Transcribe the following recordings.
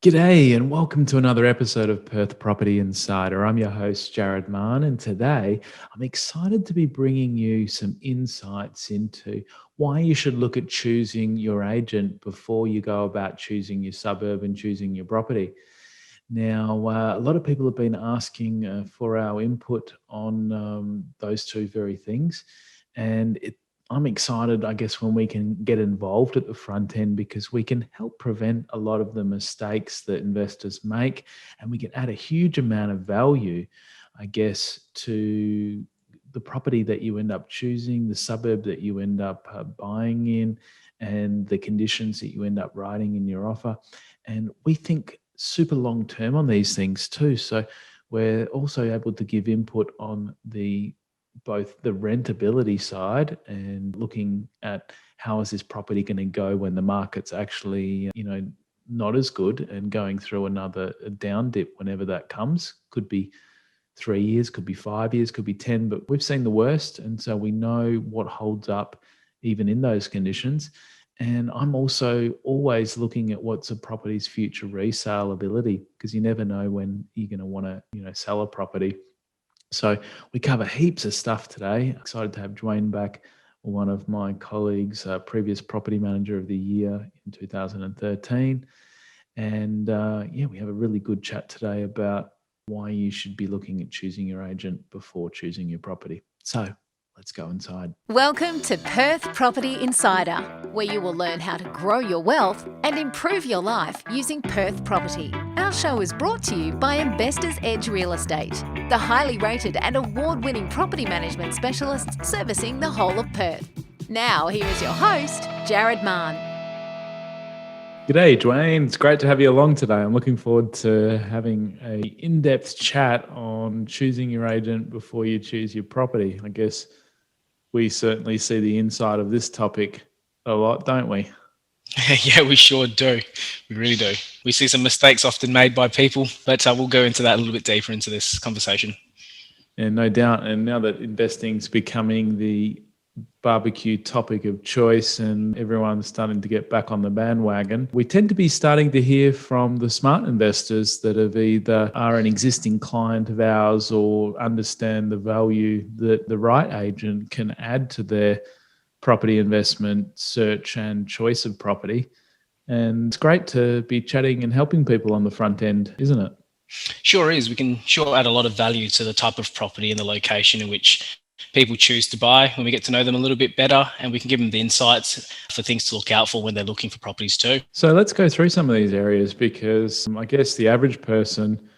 G'day and welcome to another episode of Perth Property Insider. I'm your host, Jared Mann, and today I'm excited to be bringing you some insights into why you should look at choosing your agent before you go about choosing your suburb and choosing your property. Now, a lot of people have been asking for our input on those two very things, and I'm excited, I guess, when we can get involved at the front end because we can help prevent a lot of the mistakes that investors make, and we can add a huge amount of value, I guess, to the property that you end up choosing, the suburb that you end up buying in, and the conditions that you end up writing in your offer. And we think super long term on these things too. So we're also able to give input on both the rentability side and looking at how is this property going to go when the market's actually, not as good and going through another down dip whenever that comes. Could be 3 years, could be 5 years, could be 10, but we've seen the worst. And so we know what holds up even in those conditions. And I'm also always looking at what's a property's future resale ability, because you never know when you're going to want to, sell a property. So we cover heaps of stuff today. Excited to have Jewayne back, one of my colleagues, previous property manager of the year in 2013. And we have a really good chat today about why you should be looking at choosing your agent before choosing your property. So let's go inside. Welcome to Perth Property Insider, where you will learn how to grow your wealth and improve your life using Perth property. Our show is brought to you by Investors Edge Real Estate, the highly rated and award-winning property management specialists servicing the whole of Perth. Now, here is your host, Jared Mann. G'day, Jewayne. It's great to have you along today. I'm looking forward to having a in-depth chat on choosing your agent before you choose your property. I guess we certainly see the inside of this topic a lot, don't we? Yeah, we sure do. We really do. We see some mistakes often made by people, but we'll go into that a little bit deeper into this conversation. Yeah, no doubt. And now that investing's becoming the barbecue topic of choice and everyone's starting to get back on the bandwagon, we tend to be starting to hear from the smart investors that have either are an existing client of ours or understand the value that the right agent can add to their property investment search and choice of property. And it's great to be chatting and helping people on the front end, isn't it? Sure is. We can sure add a lot of value to the type of property and the location in which people choose to buy when we get to know them a little bit better, and we can give them the insights for things to look out for when they're looking for properties too. So let's go through some of these areas, because I guess the average person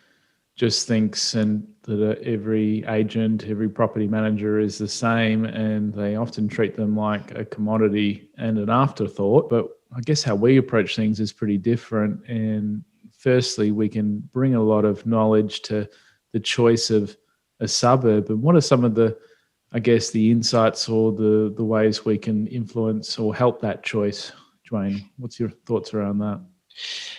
just thinks that every agent, every property manager is the same, and they often treat them like a commodity and an afterthought. But I guess how we approach things is pretty different. And firstly, we can bring a lot of knowledge to the choice of a suburb. And what are some of the insights or the ways we can influence or help that choice? Jewayne, what's your thoughts around that?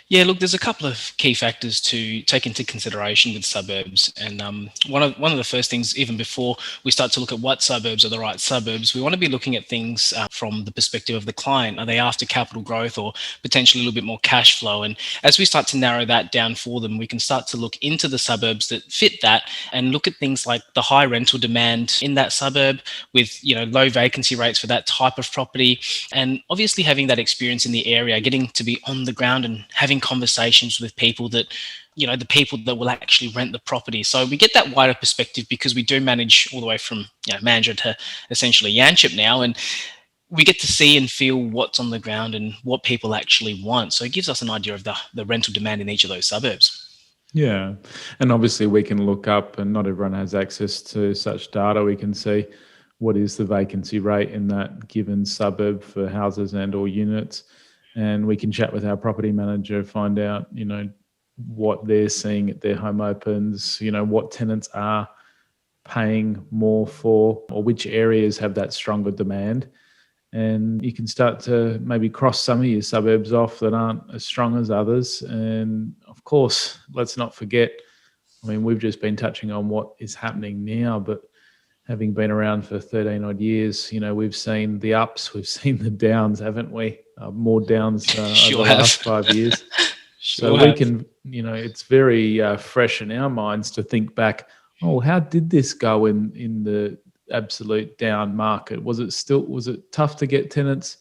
Yeah, look, there's a couple of key factors to take into consideration with suburbs. And one of the first things, even before we start to look at what suburbs are the right suburbs, we want to be looking at things from the perspective of the client. Are they after capital growth or potentially a little bit more cash flow? And as we start to narrow that down for them, we can start to look into the suburbs that fit that and look at things like the high rental demand in that suburb with, low vacancy rates for that type of property. And obviously having that experience in the area, getting to be on the ground and having conversations with people that, the people that will actually rent the property. So we get that wider perspective because we do manage all the way from manager to essentially Yanchep now. And we get to see and feel what's on the ground and what people actually want. So it gives us an idea of the rental demand in each of those suburbs. Yeah. And obviously we can look up, and not everyone has access to such data. We can see what is the vacancy rate in that given suburb for houses and or units. And we can chat with our property manager, find out, what they're seeing at their home opens, what tenants are paying more for, or which areas have that stronger demand. And you can start to maybe cross some of your suburbs off that aren't as strong as others. And of course, let's not forget, we've just been touching on what is happening now, but having been around for 13 odd years, we've seen the ups, we've seen the downs, haven't we? More downs over the last 5 years. So Sure we have. can, it's very fresh in our minds to think back, oh, how did this go in the absolute down market? Was it tough to get tenants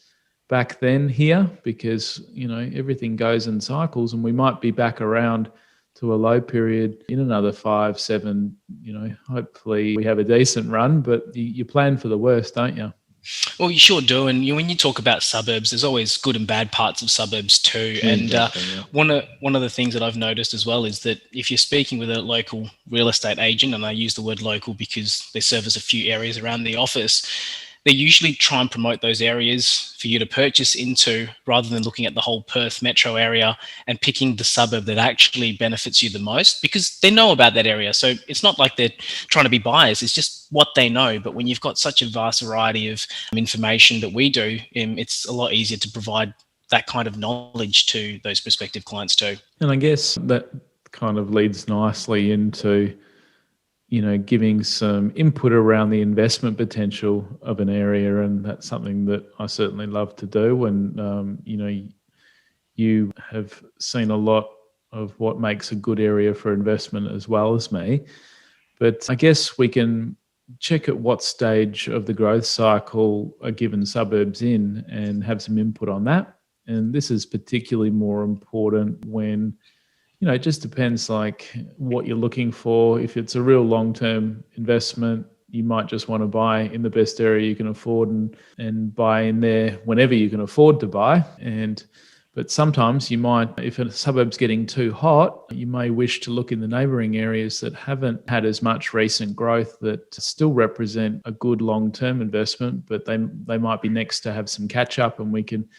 back then here? Because, everything goes in cycles, and we might be back around to a low period in another 5, 7, hopefully we have a decent run, but you plan for the worst, don't you? Well, you sure do. And when you talk about suburbs, there's always good and bad parts of suburbs too. And Exactly, yeah. one of the things that I've noticed as well is that if you're speaking with a local real estate agent, and I use the word local because they service a few areas around the office, they usually try and promote those areas for you to purchase into rather than looking at the whole Perth metro area and picking the suburb that actually benefits you the most, because they know about that area. So it's not like they're trying to be biased, it's just what they know. But when you've got such a vast variety of information that we do, it's a lot easier to provide that kind of knowledge to those prospective clients too. And I guess that kind of leads nicely into giving some input around the investment potential of an area. And that's something that I certainly love to do. And, you have seen a lot of what makes a good area for investment as well as me. But I guess we can check at what stage of the growth cycle a given suburb's in and have some input on that. And this is particularly more important when it just depends like what you're looking for. If it's a real long-term investment, you might just want to buy in the best area you can afford and buy in there whenever you can afford to buy. But sometimes you might, if a suburb's getting too hot, you may wish to look in the neighbouring areas that haven't had as much recent growth that still represent a good long-term investment, but they might be next to have some catch-up, and we can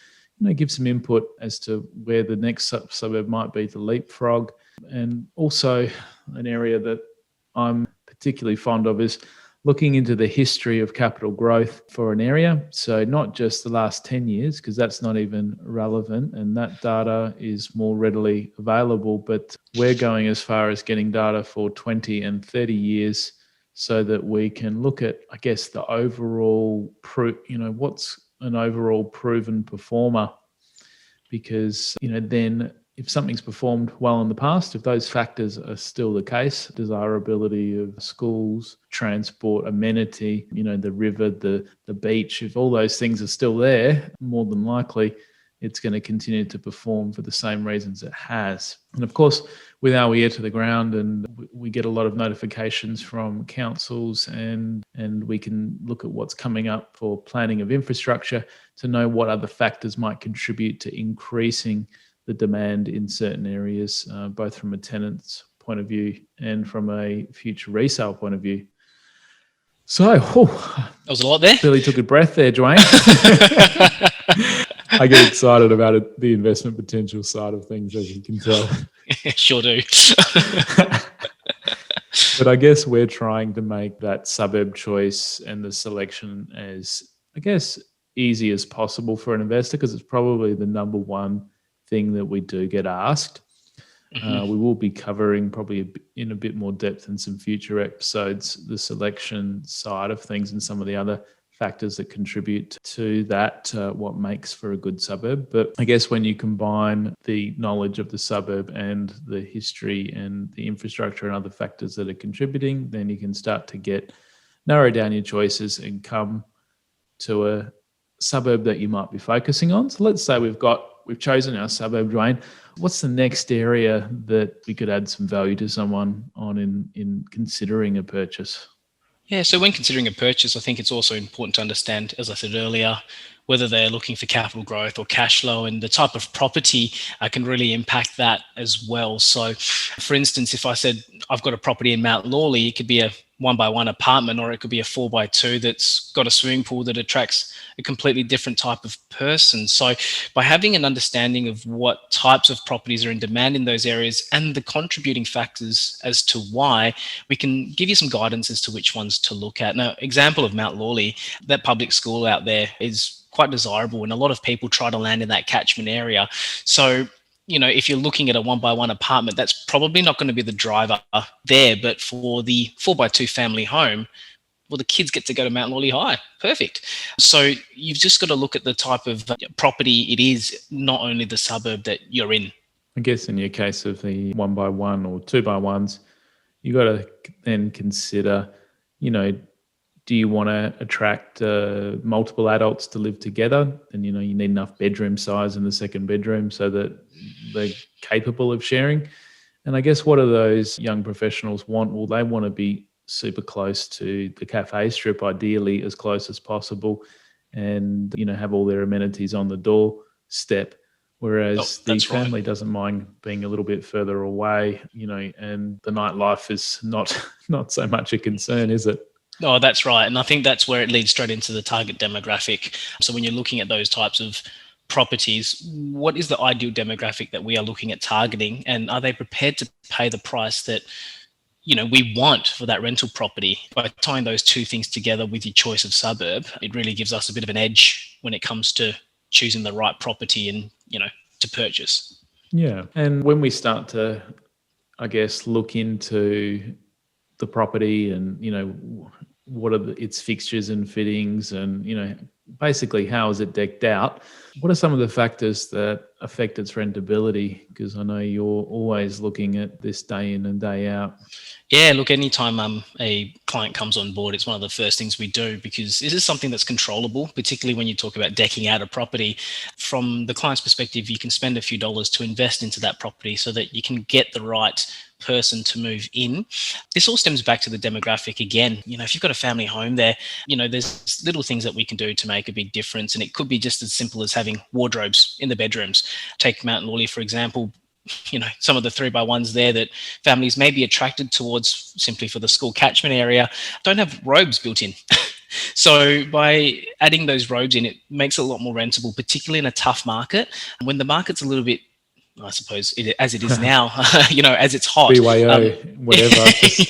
give some input as to where the next suburb might be to leapfrog. And also an area that I'm particularly fond of is looking into the history of capital growth for an area. So not just the last 10 years, because that's not even relevant, and that data is more readily available, but we're going as far as getting data for 20 and 30 years so that we can look at, I guess, the overall, what's an overall proven performer, because then if something's performed well in the past, if those factors are still the case, desirability of schools, transport, amenity, the river, the beach, if all those things are still there, more than likely it's going to continue to perform for the same reasons it has. And of course, with our ear to the ground, and we get a lot of notifications from councils, and we can look at what's coming up for planning of infrastructure to know what other factors might contribute to increasing the demand in certain areas, both from a tenant's point of view and from a future resale point of view. So, That was a lot there. Really took a breath there, Jewayne. I get excited about it, the investment potential side of things, as you can tell. Sure do. But I guess we're trying to make that suburb choice and the selection as, I guess, easy as possible for an investor, because it's probably the number one thing that we do get asked. We will be covering probably in a bit more depth in some future episodes the selection side of things and some of the other factors that contribute to that, what makes for a good suburb. But I guess when you combine the knowledge of the suburb and the history and the infrastructure and other factors that are contributing, then you can start to narrow down your choices and come to a suburb that you might be focusing on. So let's say we've chosen our suburb, Jewayne. What's the next area that we could add some value to someone on in considering a purchase? Yeah, so when considering a purchase, I think it's also important to understand, as I said earlier, whether they're looking for capital growth or cash flow, and the type of property can really impact that as well. So, for instance, if I said I've got a property in Mount Lawley, it could be a 1-by-1 apartment, or it could be a 4-by-2 that's got a swimming pool that attracts a completely different type of person. So by having an understanding of what types of properties are in demand in those areas and the contributing factors as to why, we can give you some guidance as to which ones to look at. Now, example of Mount Lawley, that public school out there is quite desirable, and a lot of people try to land in that catchment area. So if you're looking at a 1-by-1 apartment, that's probably not going to be the driver there. But for the 4-by-2 family home, well, the kids get to go to Mount Lawley High. Perfect. So you've just got to look at the type of property it is, not only the suburb that you're in. I guess in your case of the 1x1 or 2x1s, you got to then consider, you know, do you want to attract multiple adults to live together? And, you need enough bedroom size in the second bedroom so that they're capable of sharing. And I guess what do those young professionals want? Well, they want to be super close to the cafe strip, ideally as close as possible, and, have all their amenities on the doorstep. Whereas the That's right. family doesn't mind being a little bit further away, and the nightlife is not so much a concern, is it? Oh, that's right. And I think that's where it leads straight into the target demographic. So when you're looking at those types of properties, what is the ideal demographic that we are looking at targeting? And are they prepared to pay the price that, we want for that rental property? By tying those two things together with your choice of suburb, it really gives us a bit of an edge when it comes to choosing the right property and, to purchase. Yeah. And when we start to, I guess, look into the property and, what are its fixtures and fittings and, basically how is it decked out? What are some of the factors that affect its rentability? Because I know you're always looking at this day in and day out. Yeah, look, anytime a client comes on board, it's one of the first things we do, because this is something that's controllable, particularly when you talk about decking out a property. From the client's perspective, you can spend a few dollars to invest into that property so that you can get the right person to move in. This all stems back to the demographic again. If you've got a family home there, there's little things that we can do to make a big difference. And it could be just as simple as having wardrobes in the bedrooms. Take Mountain Lawley, for example. Some of the 3x1s there that families may be attracted towards simply for the school catchment area don't have robes built in. So by adding those robes in, it makes it a lot more rentable, particularly in a tough market. When the market's a little bit, I suppose, as it is now, as it's hot. BYO, whatever, just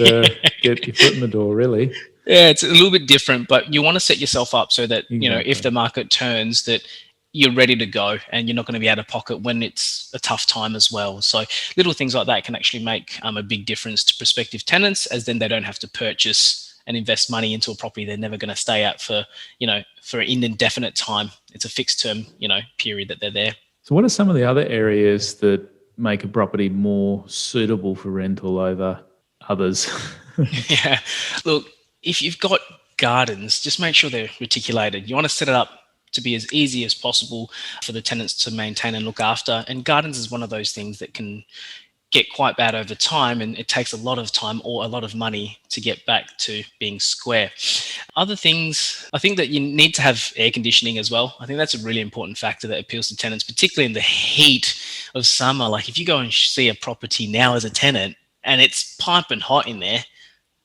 get your foot in the door, really. Yeah, it's a little bit different, but you want to set yourself up so that, Exactly. if the market turns, that you're ready to go and you're not going to be out of pocket when it's a tough time as well. So little things like that can actually make a big difference to prospective tenants, as then they don't have to purchase and invest money into a property they're never going to stay at for an indefinite time. It's a fixed term, period that they're there. So what are some of the other areas that make a property more suitable for rental over others? Yeah. Look, if you've got gardens, just make sure they're reticulated. You want to set it up to be as easy as possible for the tenants to maintain and look after. And gardens is one of those things that can get quite bad over time, and it takes a lot of time or a lot of money to get back to being square. Other things, I think that you need to have air conditioning as well. I think that's a really important factor that appeals to tenants, particularly in the heat of summer. Like if you go and see a property now as a tenant and it's piping hot in there,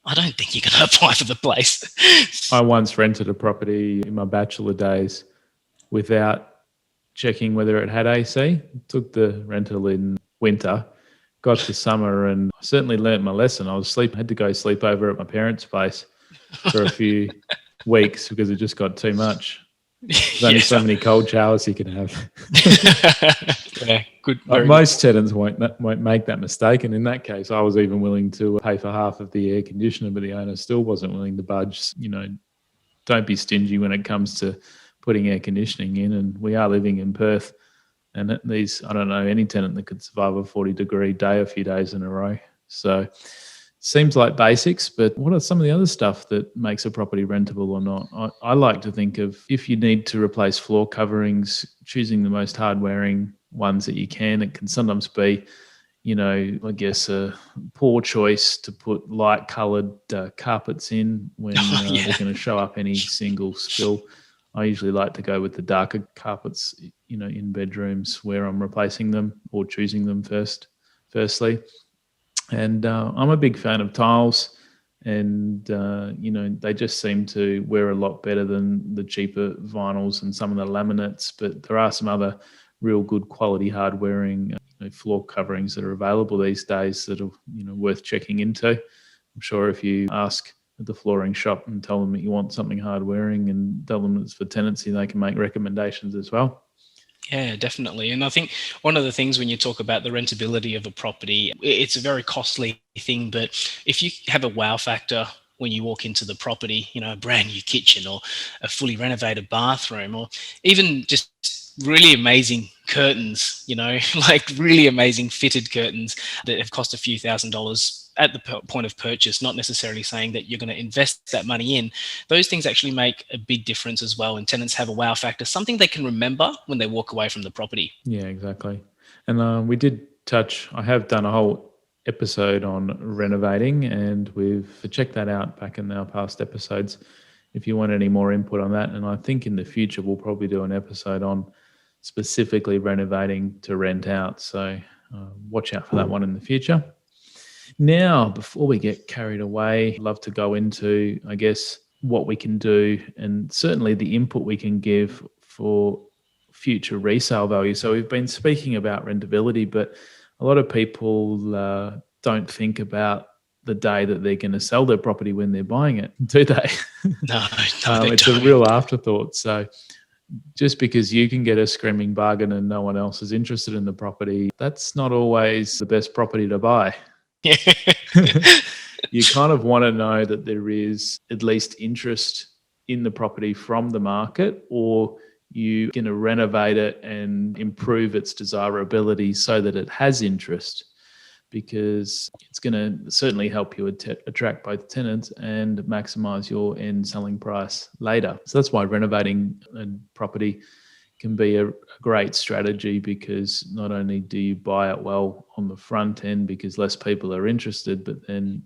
I don't think you're going to apply for the place. I once rented a property in my bachelor days without checking whether it had AC. Took the rental in winter, got to summer, and I certainly learnt my lesson. I had to go sleep over at my parents' place for a few weeks because it just got too much. There's only so many cold showers you can have. Yeah, good. Most tenants won't make that mistake, and in that case, I was even willing to pay for half of the air conditioner, but the owner still wasn't willing to budge. Don't be stingy when it comes to putting air conditioning in, and we are living in Perth, and I don't know any tenant that could survive a 40-degree day a few days in a row. So seems like basics, but what are some of the other stuff that makes a property rentable or not? I like to think of, if you need to replace floor coverings, choosing the most hard-wearing ones that you can. It can sometimes be, I guess a poor choice to put light-coloured carpets in when they're going to show up any single spill. I usually like to go with the darker carpets, in bedrooms where I'm replacing them or choosing them firstly. And I'm a big fan of tiles, and, they just seem to wear a lot better than the cheaper vinyls and some of the laminates. But there are some other real good quality hard-wearing floor coverings that are available these days that are, worth checking into. I'm sure if you ask at the flooring shop and tell them that you want something hard-wearing and tell them it's for tenancy, they can make recommendations as well. Yeah, definitely. And I think one of the things when you talk about the rentability of a property, it's a very costly thing, but if you have a wow factor when you walk into the property, a brand new kitchen or a fully renovated bathroom, or even just really amazing curtains, like really amazing fitted curtains that have cost a few $1,000s at the point of purchase, not necessarily saying that you're going to invest that money in. Those things actually make a big difference as well. And tenants have a wow factor, something they can remember when they walk away from the property. Yeah, exactly. And we did I have done a whole episode on renovating, and we've checked that out back in our past episodes if you want any more input on that. And I think in the future, we'll probably do an episode on specifically renovating to rent out. So watch out for that one in the future. Now, before we get carried away, I'd love to go into, I guess, what we can do and certainly the input we can give for future resale value. So we've been speaking about rentability, but a lot of people don't think about the day that they're going to sell their property when they're buying it, do they? No, it's don't. A real afterthought. So just because you can get a screaming bargain and no one else is interested in the property, that's not always the best property to buy. Yeah. You kind of want to know that there is at least interest in the property from the market, or you're going to renovate it and improve its desirability so that it has interest, because it's going to certainly help you attract both tenants and maximize your end selling price later. So that's why renovating a property can be a great strategy, because not only do you buy it well on the front end because less people are interested, but then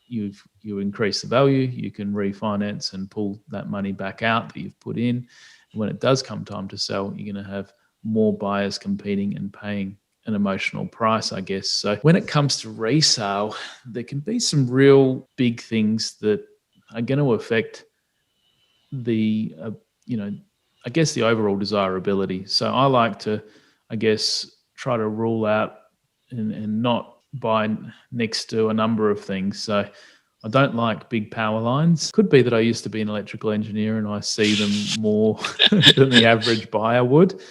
you increase the value, you can refinance and pull that money back out that you've put in. And when it does come time to sell, you're going to have more buyers competing and paying an emotional price, I guess. So when it comes to resale, there can be some real big things that are going to affect the, I guess the overall desirability. So I like to, I guess, try to rule out and not buy next to a number of things. So I don't like big power lines. Could be that I used to be an electrical engineer and I see them more than the average buyer would.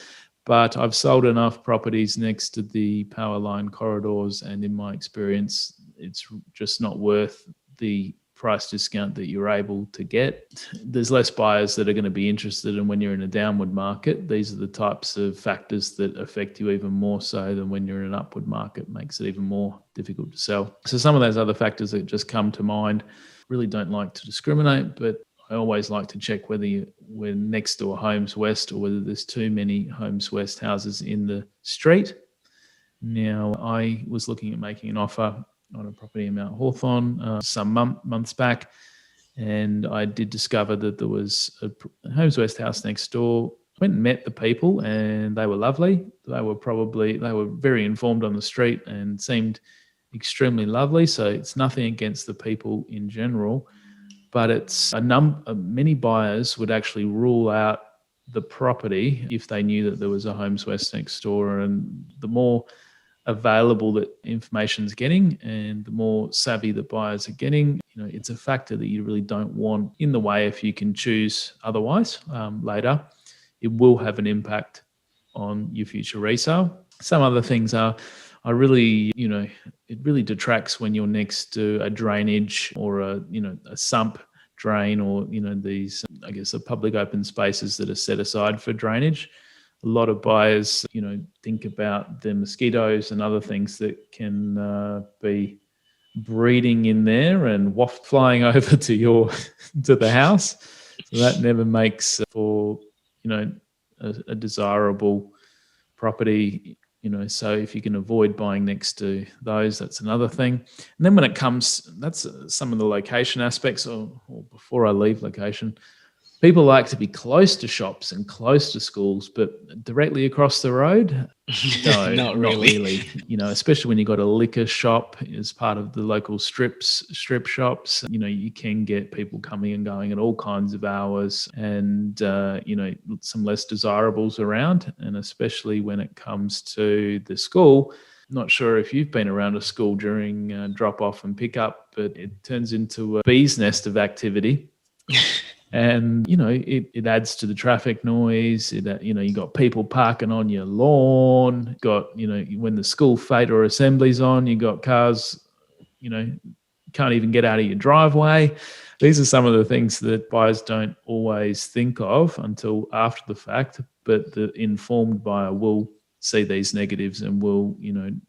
But I've sold enough properties next to the power line corridors, and in my experience, it's just not worth the price discount that you're able to get. There's less buyers that are going to be interested, and when you're in a downward market, these are the types of factors that affect you even more so than when you're in an upward market. Makes it even more difficult to sell. So some of those other factors that just come to mind, really don't like to discriminate, but I always like to check whether we're next to a Homes West or whether there's too many Homes West houses in the street. Now, I was looking at making an offer on a property in Mount Hawthorn some months back, and I did discover that there was a Homes West house next door. Went and met the people, and they were lovely. They were very informed on the street and seemed extremely lovely. So it's nothing against the people in general, but it's many buyers would actually rule out the property if they knew that there was a Homes West next door. And the more available that information's getting and the more savvy the buyers are getting, it's a factor that you really don't want in the way if you can choose otherwise later. It will have an impact on your future resale. Some other things are, it really detracts when you're next to a drainage or a sump drain, or, these, I guess, the public open spaces that are set aside for drainage. A lot of buyers, think about the mosquitoes and other things that can be breeding in there and flying over to the house. So that never makes for, a desirable property. So if you can avoid buying next to those, that's another thing. And then when it comes, that's some of the location aspects, or before I leave location, people like to be close to shops and close to schools, but directly across the road, no, not really. Especially when you've got a liquor shop as part of the local strip shops, you can get people coming and going at all kinds of hours, and, some less desirables around. And especially when it comes to the school, not sure if you've been around a school during drop off and pick up, but it turns into a bee's nest of activity. And, it adds to the traffic noise. You got people parking on your lawn. Got, when the school fete or assembly's on, you got cars, can't even get out of your driveway. These are some of the things that buyers don't always think of until after the fact, but the informed buyer will see these negatives and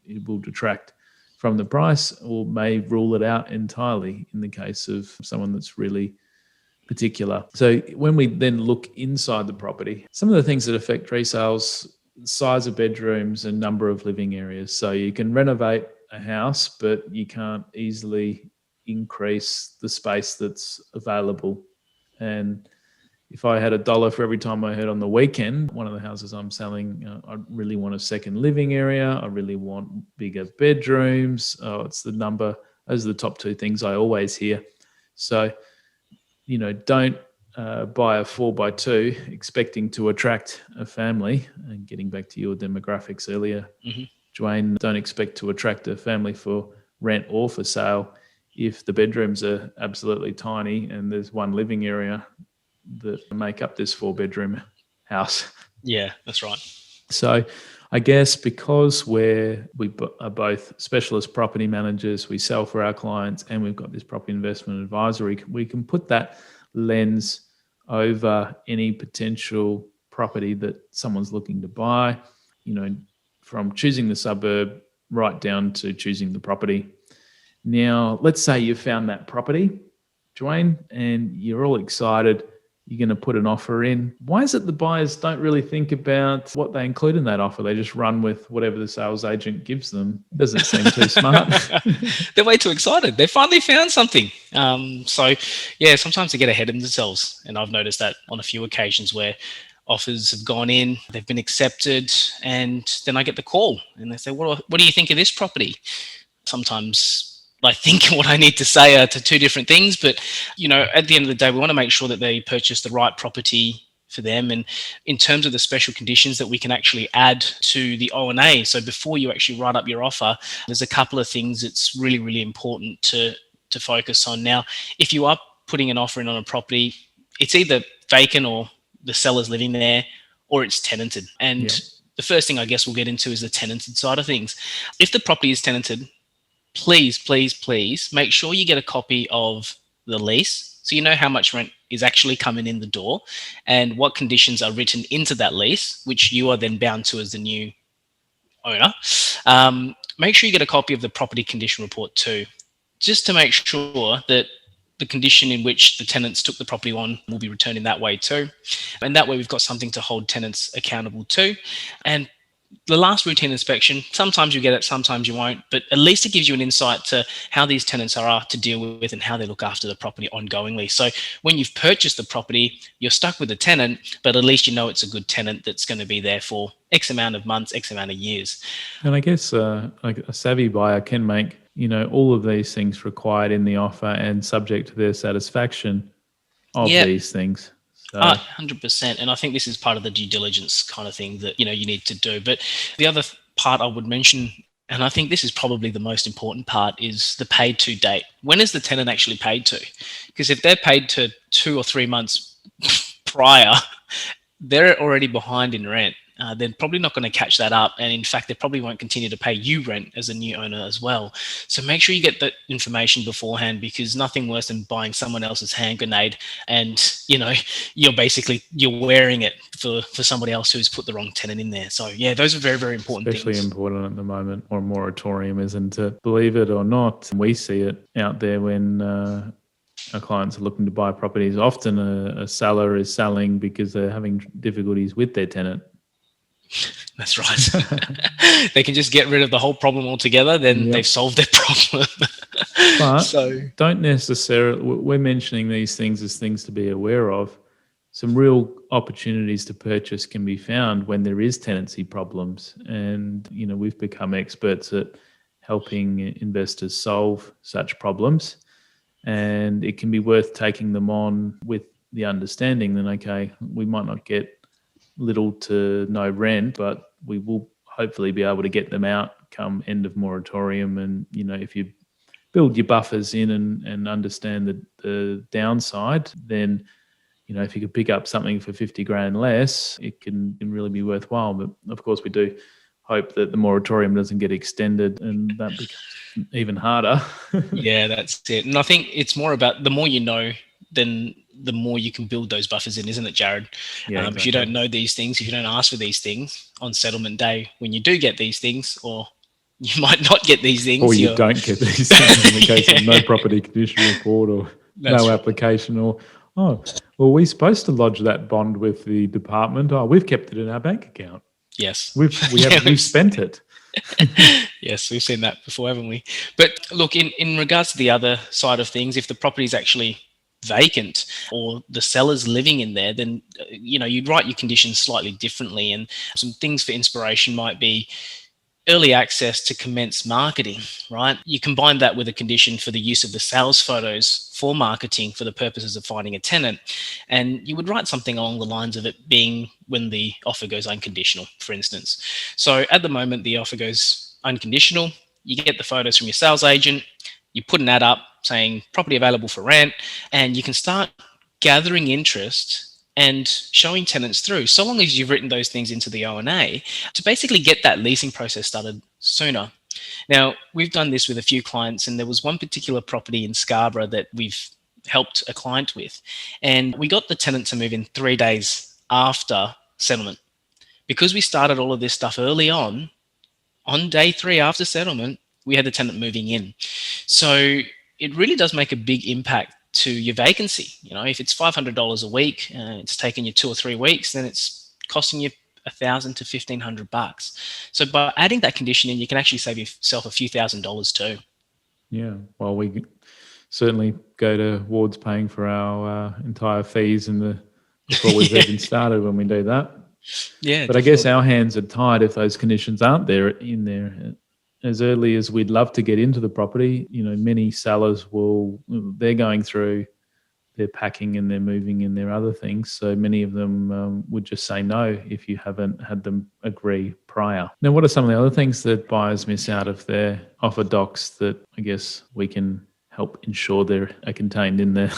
it will detract from the price or may rule it out entirely in the case of someone that's really particular. So when we then look inside the property, some of the things that affect resales, size of bedrooms and number of living areas. So you can renovate a house, but you can't easily increase the space that's available. And if I had $1 for every time I heard on the weekend, one of the houses I'm selling, I really want a second living area. I really want bigger bedrooms. It's the number. Those are the top two things I always hear. So, don't buy a 4x2 expecting to attract a family. And getting back to your demographics earlier, Jewayne, don't expect to attract a family for rent or for sale if the bedrooms are absolutely tiny and there's one living area that make up this 4-bedroom house. Yeah, that's right. So I guess because we are both specialist property managers, we sell for our clients, and we've got this property investment advisory, we can put that lens over any potential property that someone's looking to buy, from choosing the suburb right down to choosing the property. Now, let's say you found that property, Jewayne, and you're all excited. You're going to put an offer in. Why is it the buyers don't really think about what they include in that offer? They just run with whatever the sales agent gives them. Doesn't seem too smart. They're way too excited. They finally found something. Sometimes they get ahead of themselves. And I've noticed that on a few occasions where offers have gone in, they've been accepted, and then I get the call and they say, what do you think of this property? Sometimes I think what I need to say are two different things, but at the end of the day, we want to make sure that they purchase the right property for them. And in terms of the special conditions that we can actually add to the O&A, so before you actually write up your offer, there's a couple of things that's really, really important to focus on. Now, if you are putting an offer in on a property, it's either vacant or the seller's living there, or it's tenanted. And the first thing I guess we'll get into is the tenanted side of things. If the property is tenanted, please make sure you get a copy of the lease so you know how much rent is actually coming in the door and what conditions are written into that lease, which you are then bound to as the new owner. Make sure you get a copy of the property condition report too, just to make sure that the condition in which the tenants took the property on will be returned in that way too. And that way we've got something to hold tenants accountable to. And the last routine inspection, sometimes you get it, sometimes you won't, but at least it gives you an insight to how these tenants are to deal with and how they look after the property ongoingly. So when you've purchased the property, you're stuck with the tenant, but at least you know it's a good tenant that's going to be there for X amount of months, X amount of years. And I guess like a savvy buyer can make, all of these things required in the offer and subject to their satisfaction of these things. 100%. And I think this is part of the due diligence kind of thing that, you need to do. But the other part I would mention, and I think this is probably the most important part, is the paid to date. When is the tenant actually paid to? Because if they're paid to 2 or 3 months prior, they're already behind in rent. They're probably not going to catch that up. And in fact, they probably won't continue to pay you rent as a new owner as well. So make sure you get that information beforehand, because nothing worse than buying someone else's hand grenade and, you're wearing it for somebody else who's put the wrong tenant in there. So yeah, those are very, very important things. Especially important at the moment, or moratorium, isn't it? Believe it or not, we see it out there when our clients are looking to buy properties. Often a seller is selling because they're having difficulties with their tenant. That's right. They can just get rid of the whole problem altogether, then they've solved their problem. But don't necessarily, we're mentioning these things as things to be aware of. Some real opportunities to purchase can be found when there is tenancy problems. And, we've become experts at helping investors solve such problems. And it can be worth taking them on with the understanding that, okay, we might not get little to no rent, but we will hopefully be able to get them out come end of moratorium. And, if you build your buffers in and understand the downside, then, if you could pick up something for 50 grand less, it can really be worthwhile. But of course, we do hope that the moratorium doesn't get extended and that becomes even harder. Yeah, that's it. And I think it's more about the more you know then the more you can build those buffers in, isn't it, Jared? Yeah, exactly. If you don't know these things, if you don't ask for these things on settlement day, when you do get these things, or you might not get these things, or you don't get these things in the case of no property condition report or no application, or well, we're supposed to lodge that bond with the department. Oh, we've kept it in our bank account. Yes, we've spent it. Yes, we've seen that before, haven't we? But look, in regards to the other side of things, if the property is actually vacant or the seller's living in there, then you'd write your conditions slightly differently. And some things for inspiration might be early access to commence marketing, right? You combine that with a condition for the use of the sales photos for marketing for the purposes of finding a tenant. And you would write something along the lines of it being when the offer goes unconditional, for instance. So at the moment, the offer goes unconditional. You get the photos from your sales agent. You put an ad up saying property available for rent, and you can start gathering interest and showing tenants through, so long as you've written those things into the O&A, to basically get that leasing process started sooner. Now, we've done this with a few clients, and there was one particular property in Scarborough that we've helped a client with, and we got the tenant to move in 3 days after settlement. Because we started all of this stuff early on day 3 after settlement, we had the tenant moving in. So it really does make a big impact to your vacancy. If it's $500 a week, it's taken you 2 or 3 weeks, then it's costing you $1,000 to $1,500. So by adding that condition in, you can actually save yourself a few $1,000s too. Yeah, well, we certainly go towards paying for our entire fees before we've even started when we do that. Yeah, but definitely. I guess our hands are tied if those conditions aren't in there. As early as we'd love to get into the property, many sellers they're going through their packing and they're moving in their other things. So many of them would just say no if you haven't had them agree prior. Now, what are some of the other things that buyers miss out of their offer docs that I guess we can help ensure they're contained in there?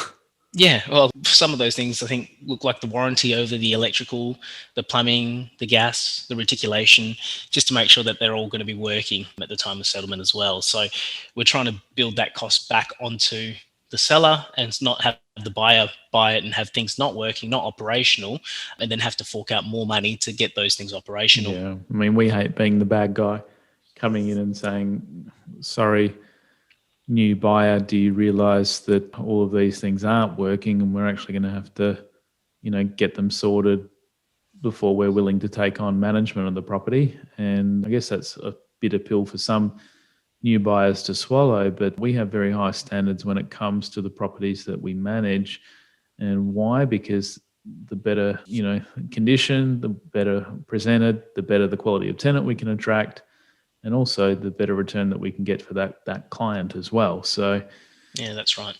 Yeah, well, some of those things I think look like the warranty over the electrical, the plumbing, the gas, the reticulation, just to make sure that they're all going to be working at the time of settlement as well. So we're trying to build that cost back onto the seller and not have the buyer buy it and have things not working, not operational, and then have to fork out more money to get those things operational. Yeah, I mean, we hate being the bad guy coming in and saying, sorry, new buyer, do you realize that all of these things aren't working and we're actually going to have to, get them sorted before we're willing to take on management of the property? And I guess that's a bitter pill for some new buyers to swallow, but we have very high standards when it comes to the properties that we manage. And why? Because the better, condition, the better presented, the better the quality of tenant we can attract, and also the better return that we can get for that client as well. So, yeah, that's right.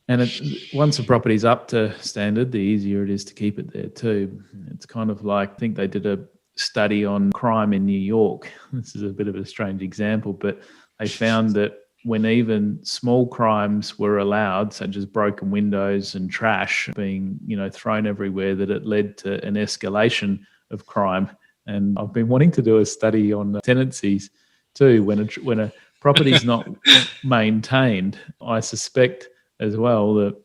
And once a property's up to standard, the easier it is to keep it there too. It's kind of like, I think they did a study on crime in New York. This is a bit of a strange example, but they found that when even small crimes were allowed, such as broken windows and trash being, thrown everywhere, that it led to an escalation of crime. And I've been wanting to do a study on tenancies too. When a property is not maintained, I suspect as well that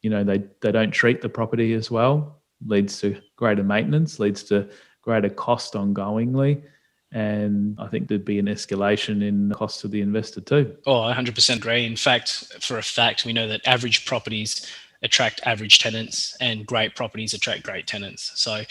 they don't treat the property as well. Leads to greater maintenance, leads to greater cost ongoingly, and I think there'd be an escalation in the cost to the investor too. Oh, I 100% agree. In fact, for a fact, we know that average properties attract average tenants and great properties attract great tenants. So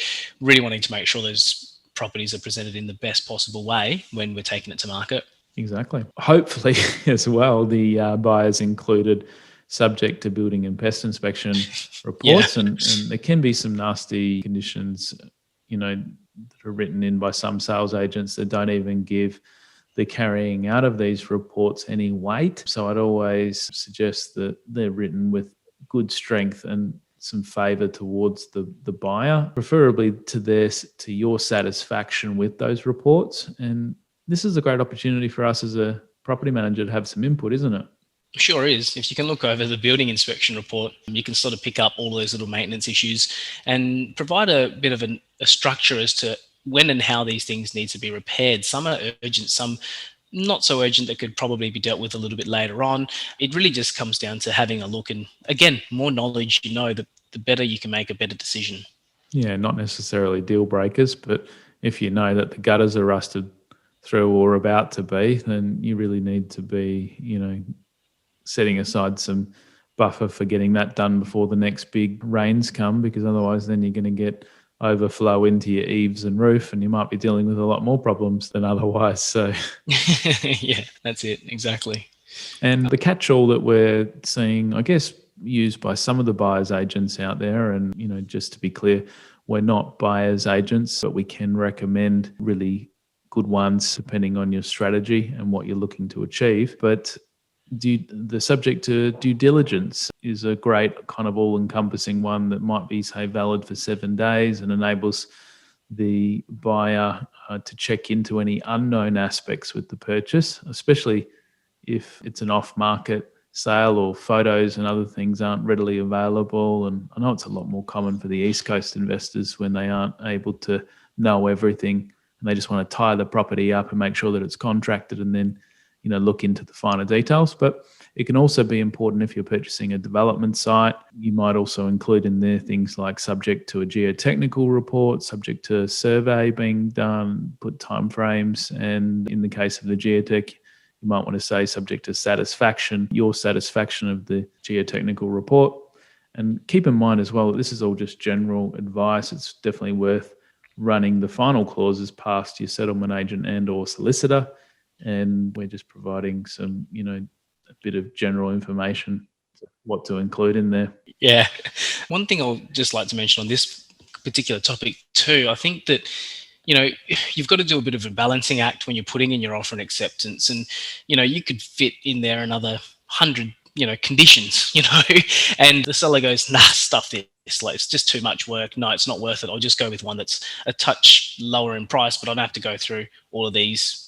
really wanting to make sure those properties are presented in the best possible way when we're taking it to market. Exactly. Hopefully as well, the buyers included subject to building and pest inspection reports. And there can be some nasty conditions, that are written in by some sales agents that don't even give the carrying out of these reports any weight. So I'd always suggest that they're written with good strength and some favour towards the buyer, preferably to your satisfaction with those reports. And this is a great opportunity for us as a property manager to have some input, isn't it? Sure is. If you can look over the building inspection report, you can sort of pick up all those little maintenance issues and provide a bit of a structure as to when and how these things need to be repaired. Some are urgent, some not so urgent that could probably be dealt with a little bit later on. It really just comes down to having a look, and again, more knowledge the better you can make a better decision. Yeah, not necessarily deal breakers, but if you know that the gutters are rusted through or about to be, then you really need to be, setting aside some buffer for getting that done before the next big rains come, because otherwise then you're going to get overflow into your eaves and roof, and you might be dealing with a lot more problems than otherwise. So, Yeah, that's it. Exactly. and the catch-all that we're seeing, I guess, used by some of the buyers agents out there, and just to be clear, we're not buyers agents, but we can recommend really good ones depending on your strategy and what you're looking to achieve. But the subject to due diligence is a great kind of all-encompassing one that might be, say, valid for 7 days and enables the buyer to check into any unknown aspects with the purchase, especially if it's an off-market sale or photos and other things aren't readily available. And I know it's a lot more common for the East Coast investors when they aren't able to know everything and they just want to tie the property up and make sure that it's contracted and then look into the finer details. But it can also be important if you're purchasing a development site. You might also include in there things like subject to a geotechnical report, subject to a survey being done, put timeframes, and in the case of the geotech, you might want to say subject to satisfaction, your satisfaction of the geotechnical report. And keep in mind as well, this is all just general advice. It's definitely worth running the final clauses past your settlement agent and or solicitor. And we're just providing some, a bit of general information, what to include in there. Yeah. One thing I'll just like to mention on this particular topic too, I think that, you've got to do a bit of a balancing act when you're putting in your offer and acceptance. And, you could fit in there another 100, conditions, and the seller goes, nah, stuff this. Like, it's just too much work. No, it's not worth it. I'll just go with one that's a touch lower in price, but I don't have to go through all of these,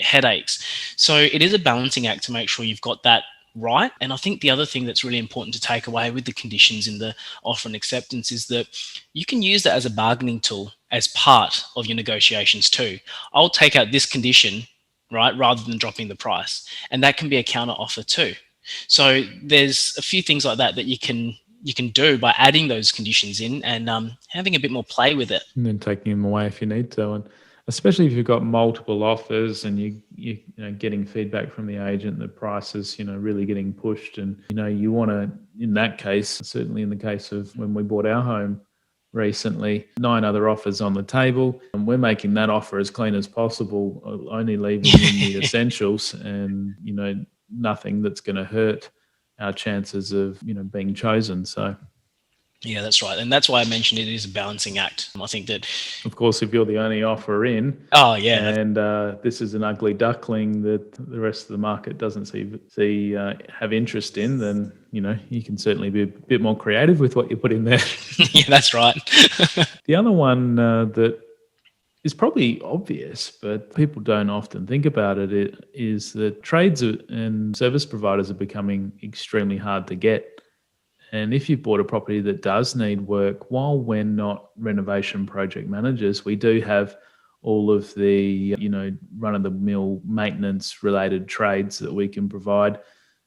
headaches. So it is a balancing act to make sure you've got that right. And I think the other thing that's really important to take away with the conditions in the offer and acceptance is that you can use that as a bargaining tool as part of your negotiations too. I'll take out this condition, right, rather than dropping the price. And that can be a counter offer too. So there's a few things like that you can do by adding those conditions in and having a bit more play with it. And then taking them away if you need to. And especially if you've got multiple offers and you getting feedback from the agent, the price is, really getting pushed. And, you want to, in that case, certainly in the case of when we bought our home recently, 9 other offers on the table. And we're making that offer as clean as possible, only leaving in the essentials and, nothing that's going to hurt our chances of, being chosen. So, yeah, that's right. And that's why I mentioned it is a balancing act. I think that, of course, if you're the only offer in, and this is an ugly duckling that the rest of the market doesn't see have interest in, then you can certainly be a bit more creative with what you put in there. Yeah, that's right. The other one that is probably obvious, but people don't often think about it, is that trades and service providers are becoming extremely hard to get. And if you've bought a property that does need work, while we're not renovation project managers, we do have all of the, run-of-the-mill maintenance-related trades that we can provide.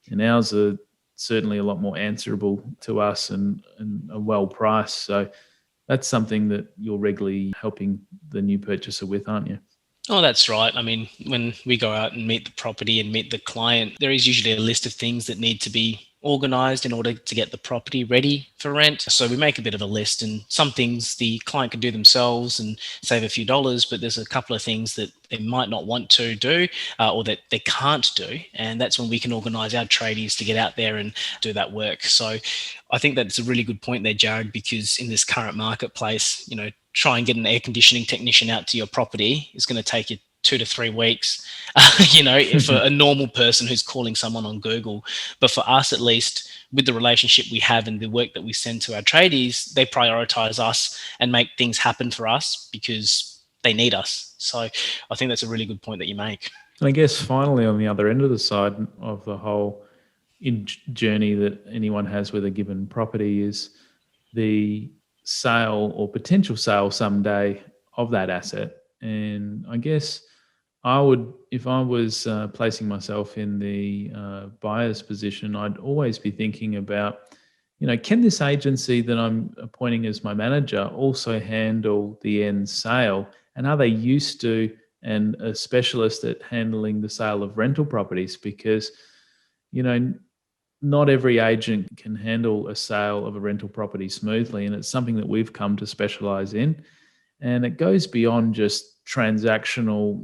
And ours are certainly a lot more answerable to us and are well priced. So that's something that you're regularly helping the new purchaser with, aren't you? Oh, that's right. I mean, when we go out and meet the property and meet the client, there is usually a list of things that need to be organized in order to get the property ready for rent. So we make a bit of a list, and some things the client can do themselves and save a few dollars, but there's a couple of things that they might not want to do or that they can't do. And that's when we can organize our tradies to get out there and do that work. So I think that's a really good point there, Jared, because in this current marketplace, try and get an air conditioning technician out to your property is going to take you 2 to 3 weeks, for a normal person who's calling someone on Google. But for us, at least, with the relationship we have and the work that we send to our tradies, they prioritize us and make things happen for us because they need us. So I think that's a really good point that you make. And I guess finally, on the other end of the side of the whole journey that anyone has with a given property is the sale or potential sale someday of that asset. And I guess I would, if I was placing myself in the buyer's position, I'd always be thinking about, can this agency that I'm appointing as my manager also handle the end sale? And are they used to and a specialist at handling the sale of rental properties? Because, you know, not every agent can handle a sale of a rental property smoothly. And it's something that we've come to specialize in. And it goes beyond just transactional,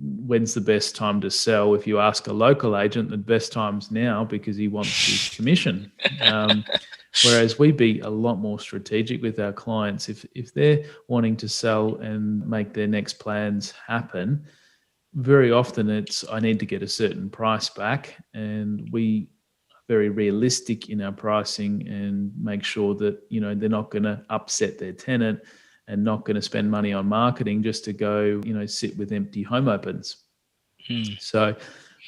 when's the best time to sell? If you ask a local agent, the best time's now because he wants his commission. Whereas we be a lot more strategic with our clients. If they're wanting to sell and make their next plans happen, very often it's, I need to get a certain price back, and we are very realistic in our pricing and make sure that they're not going to upset their tenant and not going to spend money on marketing just to go sit with empty home opens. So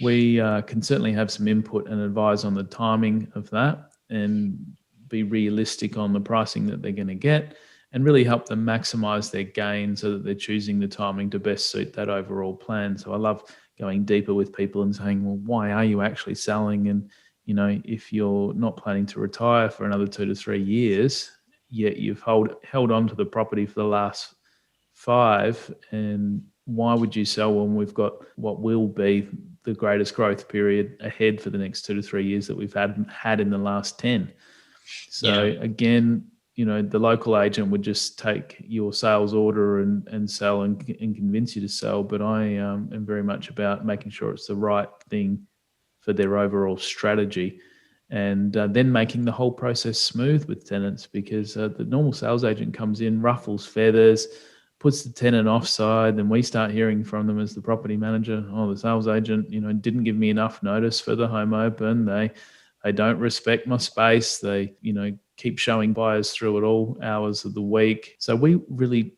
we can certainly have some input and advise on the timing of that and be realistic on the pricing that they're going to get, and really help them maximize their gain so that they're choosing the timing to best suit that overall plan. So I love going deeper with people and saying, well, why are you actually selling? And, if you're not planning to retire for another 2 to 3 years, yet you've held on to the property for the last 5, and why would you sell when we've got what will be the greatest growth period ahead for the next 2 to 3 years that we've had in the last 10? So again, the local agent would just take your sales order and sell and convince you to sell. But I am very much about making sure it's the right thing for their overall strategy, and then making the whole process smooth with tenants, because the normal sales agent comes in, ruffles feathers, puts the tenant offside, then we start hearing from them as the property manager, oh, the sales agent, didn't give me enough notice for the home open. They don't respect my space. They, keep showing buyers through at all hours of the week. So we really,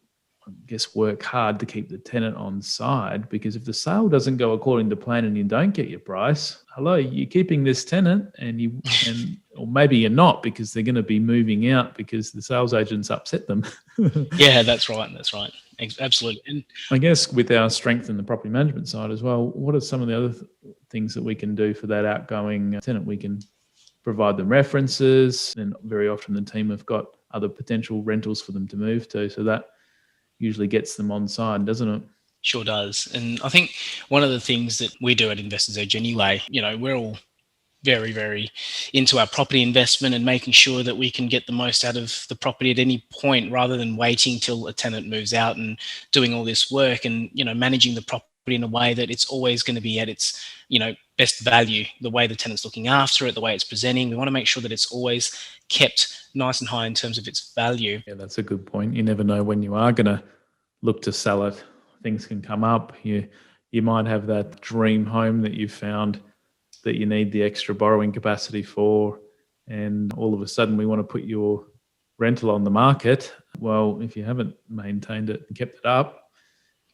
I guess, work hard to keep the tenant on side, because if the sale doesn't go according to plan and you don't get your price, hello, you're keeping this tenant or maybe you're not, because they're going to be moving out because the sales agents upset them. Yeah, that's right. That's right. Absolutely. And I guess with our strength in the property management side as well, what are some of the other things that we can do for that outgoing tenant? We can provide them references, and very often the team have got other potential rentals for them to move to. So that usually gets them on side, doesn't it? Sure does. And I think one of the things that we do at Investors Edge anyway, we're all very, very into our property investment and making sure that we can get the most out of the property at any point, rather than waiting till a tenant moves out and doing all this work and, managing the property in a way that it's always going to be at its, best value, the way the tenant's looking after it, the way it's presenting. We want to make sure that it's always kept nice and high in terms of its value. Yeah, that's a good point. You never know when you are going to look to sell it. Things can come up. You might have that dream home that you've found that you need the extra borrowing capacity for, and all of a sudden we want to put your rental on the market. Well, if you haven't maintained it and kept it up,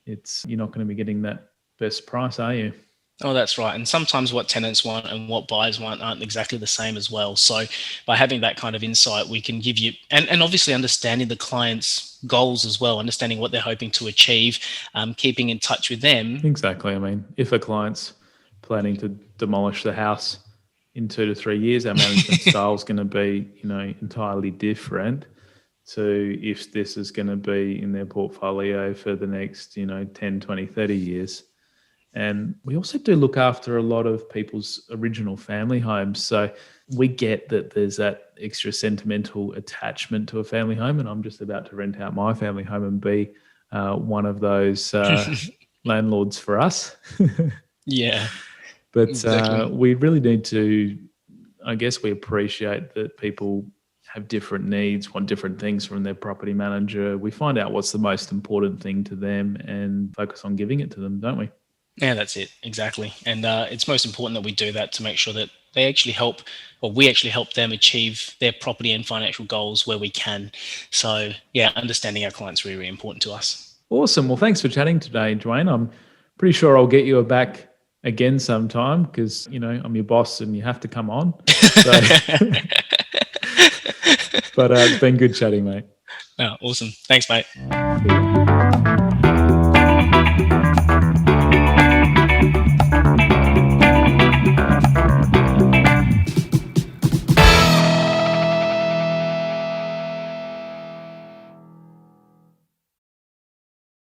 you're not going to be getting that best price, are you? Oh, that's right. And sometimes what tenants want and what buyers want aren't exactly the same as well. So by having that kind of insight, we can give you, and obviously understanding the client's goals as well, understanding what they're hoping to achieve, keeping in touch with them. Exactly. I mean, if a client's planning to demolish the house in 2 to 3 years, our management style is going to be, entirely different to if this is going to be in their portfolio for the next, 10, 20, 30 years. And we also do look after a lot of people's original family homes. So we get that there's that extra sentimental attachment to a family home. And I'm just about to rent out my family home and be one of those landlords for us. Yeah. But exactly. We really need to, I guess we appreciate that people have different needs, want different things from their property manager. We find out what's the most important thing to them and focus on giving it to them, don't we? Yeah, that's it. Exactly. And it's most important that we do that to make sure that they actually help, or we actually help them achieve their property and financial goals where we can. So yeah, understanding our clients is really, really important to us. Awesome. Well, thanks for chatting today, Jewayne. I'm pretty sure I'll get you back again sometime because, I'm your boss and you have to come on. So, but it's been good chatting, mate. Oh, awesome. Thanks, mate.